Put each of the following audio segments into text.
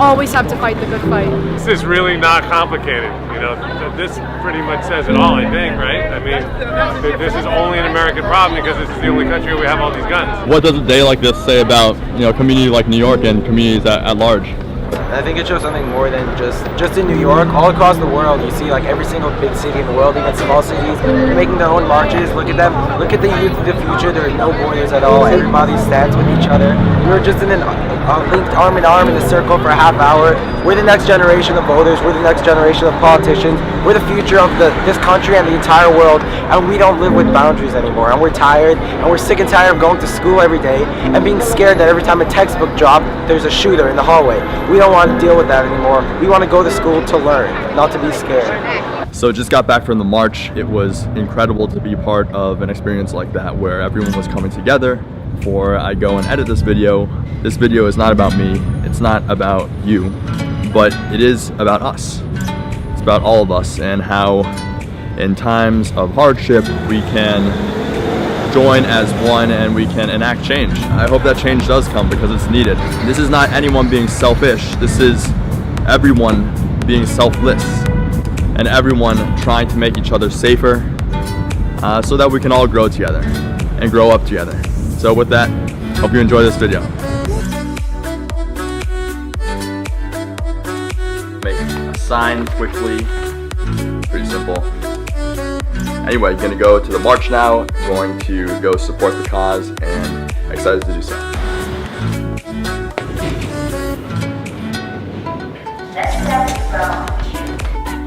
always have to fight the good fight. This is really not complicated. You know, this pretty much says it all, I think, right? I mean, this is only an American problem because this is the only country where we have all these guns. What does a day like this say about, you know, a community like New York and communities at large? I think it shows something more than just in New York. All across the world, you see like every single big city in the world, even small cities, making their own marches. Look at them. Look at the youth of the future. There are no borders at all. Everybody stands with each other. We were just in linked arm in arm in a circle for a half hour. We're the next generation of voters. We're the next generation of politicians. We're the future of this country and the entire world. And we don't live with boundaries anymore. And we're tired. And we're sick and tired of going to school every day and being scared that every time a textbook drops, there's a shooter in the hallway. We don't want to deal with that anymore. We want to go to school to learn, not to be scared. So just got back from the march. It was incredible to be part of an experience like that where everyone was coming together. Before I go and edit this video is not about me, it's not about you, but it is about us. It's about all of us and how in times of hardship we can join as one and we can enact change. I hope that change does come because it's needed. This is not anyone being selfish, this is everyone being selfless and everyone trying to make each other safer so that we can all grow together and grow up together. So with that, hope you enjoy this video. Make a sign quickly, pretty simple. Anyway, gonna go to the march now, going to go support the cause and excited to do so.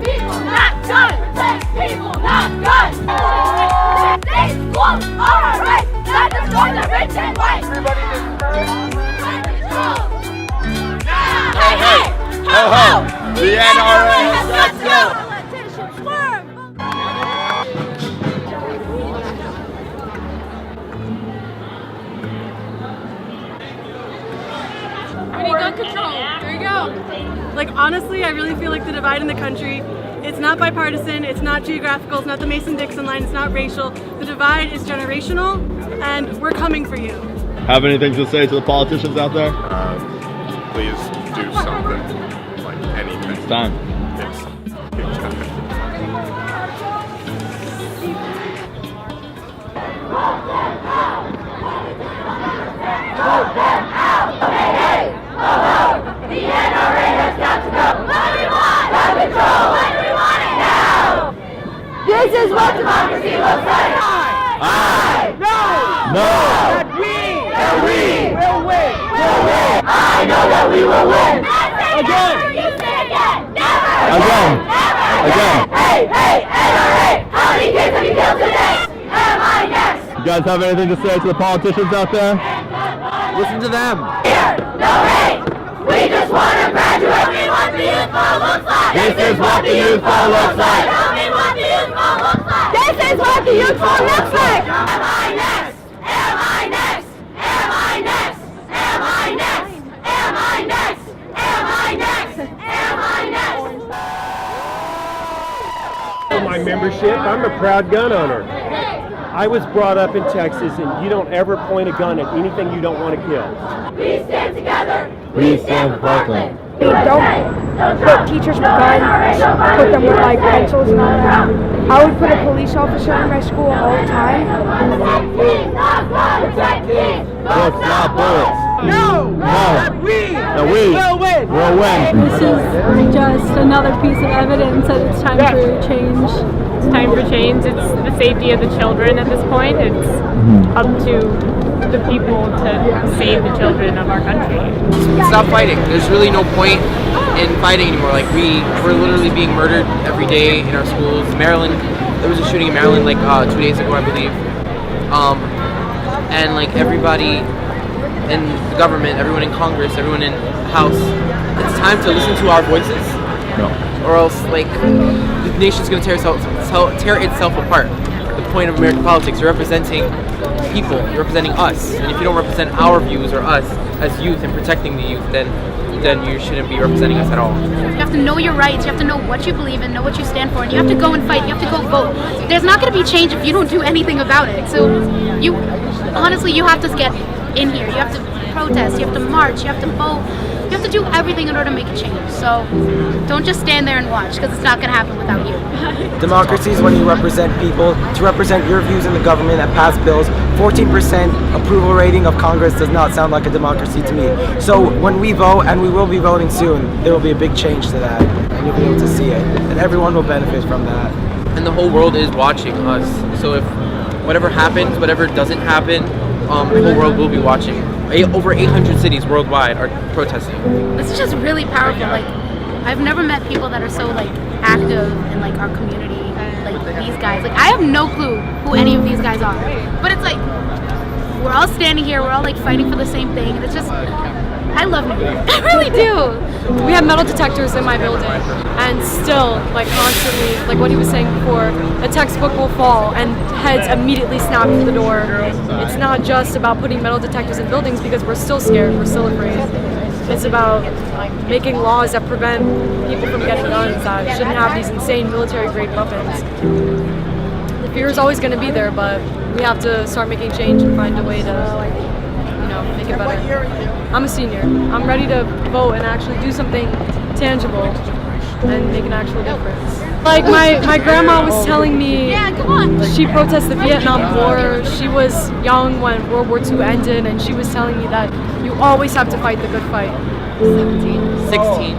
People not guns! People not guns! These schools are our rights! Not to destroy the rich and white! Everybody Hey, hey! Ho, ho! The NRA has got to go! We need gun control. There you go. Like, honestly, I really feel like the divide in the country, it's not bipartisan, it's not geographical, it's not the Mason-Dixon line, it's not racial. The divide is generational, and we're coming for you. Have anything to say to the politicians out there? Please do something, like anything. It's time. Yes. The NRA has got to go! What do we want? Gun control! When do we want it now? This is what democracy looks like! No! That we will win! I know that we will win! Again! You say again! Never! Again! Hey, NRA! How many kids have you killed today? Am I next? You guys have anything to say to the politicians out there? Listen to them. Here, no hate! We just want to graduate! Tell me what the youthful looks like! This is what the youthful looks like! Tell me what the youthful looks like! This is what the youthful looks like! Am I next? Am I next? Am I next? Am I next? Am I next? Am I next? Am I next? For my membership, I'm a proud gun owner. I was brought up in Texas, and you don't ever point a gun at anything you don't want to kill. We stand together! We stand for Parkland. Don't put teachers with guns, put them with like pencils and all that. I would put a police officer in my school all the time. Bullets, not bullets. No! We will win! We'll win. This is just another piece of evidence that it's time for change. It's time for change. It's the safety of the children at this point. It's up to the people to save the children of our country. Stop fighting. There's really no point in fighting anymore. Like we're literally being murdered every day in our schools. Maryland, there was a shooting in Maryland like 2 days ago, I believe. And like everybody in the government, everyone in Congress, everyone in the House, it's time to listen to our voices. No. Or else like the nation's gonna tear itself apart. The point of American politics, you're representing people, you're representing us. And if you don't represent our views or us as youth and protecting the youth, then you shouldn't be representing us at all. You have to know your rights, you have to know what you believe in, know what you stand for, and you have to go and fight, you have to go vote. There's not going to be change if you don't do anything about it. So you have to get in here, you have to protest, you have to march, you have to vote. You have to do everything in order to make a change. So don't just stand there and watch, because it's not going to happen without you. Democracy is when you represent people, to represent your views in the government and pass bills. 14% approval rating of Congress does not sound like a democracy to me. So when we vote, and we will be voting soon, there will be a big change to that, and you'll be able to see it, and everyone will benefit from that. And the whole world is watching us. So if whatever happens, whatever doesn't happen, the whole world will be watching. Over 800 cities worldwide are protesting. This is just really powerful. Like, I've never met people that are so like active in like our community, like these guys. Like, I have no clue who any of these guys are, but it's like we're all standing here, we're all like fighting for the same thing, and it's just, I love New York. I really do. We have metal detectors in my building, and still, like constantly, like what he was saying before, a textbook will fall and heads immediately snap through the door. It's not just about putting metal detectors in buildings because we're still scared, we're still afraid. It's about making laws that prevent people from getting guns, that shouldn't have these insane military-grade weapons. The fear is always going to be there, but we have to start making change and find a way to, make it better. I'm a senior. I'm ready to vote and actually do something tangible and make an actual difference. Like my grandma was telling me, she protested the Vietnam War. She was young when World War II ended, and she was telling me that you always have to fight the good fight. 17.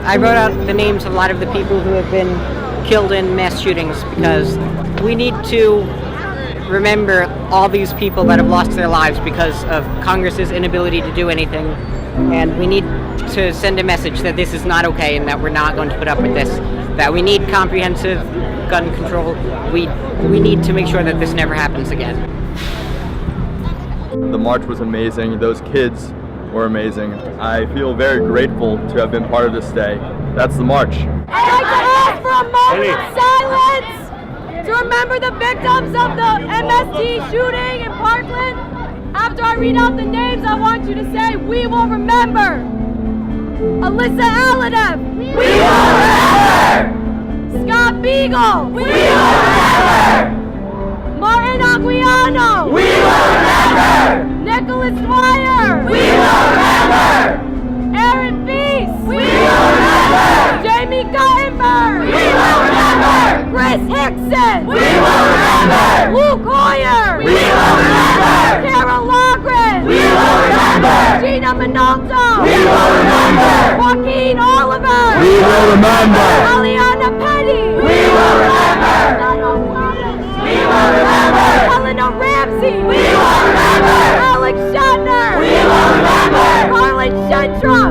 I wrote out the names of a lot of the people who have been killed in mass shootings, because we need to remember all these people that have lost their lives because of Congress's inability to do anything, and we need to send a message that this is not okay and that we're not going to put up with this, that we need comprehensive gun control. We need to make sure that this never happens again. The march was amazing. Those kids were amazing. I feel very grateful to have been part of this day. That's the march. I'd like to ask for a moment of silence to remember the victims of the MSD shooting in Parkland. After I read out the names, I want you to say, "We will remember." Alyssa Aladev. We will remember. Scott Beagle. We will remember. Martin Aguiano. We will remember. Nicholas Dwyer. We will remember. Aaron Feast. We will remember. Jamie Guttenberg. We will remember. Chris Hickson. We will remember. Luke Hoyer. We will remember. Carol Logren. We will remember. Gina Minolta. We will remember. Joaquin Oliver. We will remember. Aliana Petty. We will remember. We will remember. Helena Ramsey. We will remember. Alex Shatner. We will remember. Carlin Shentra.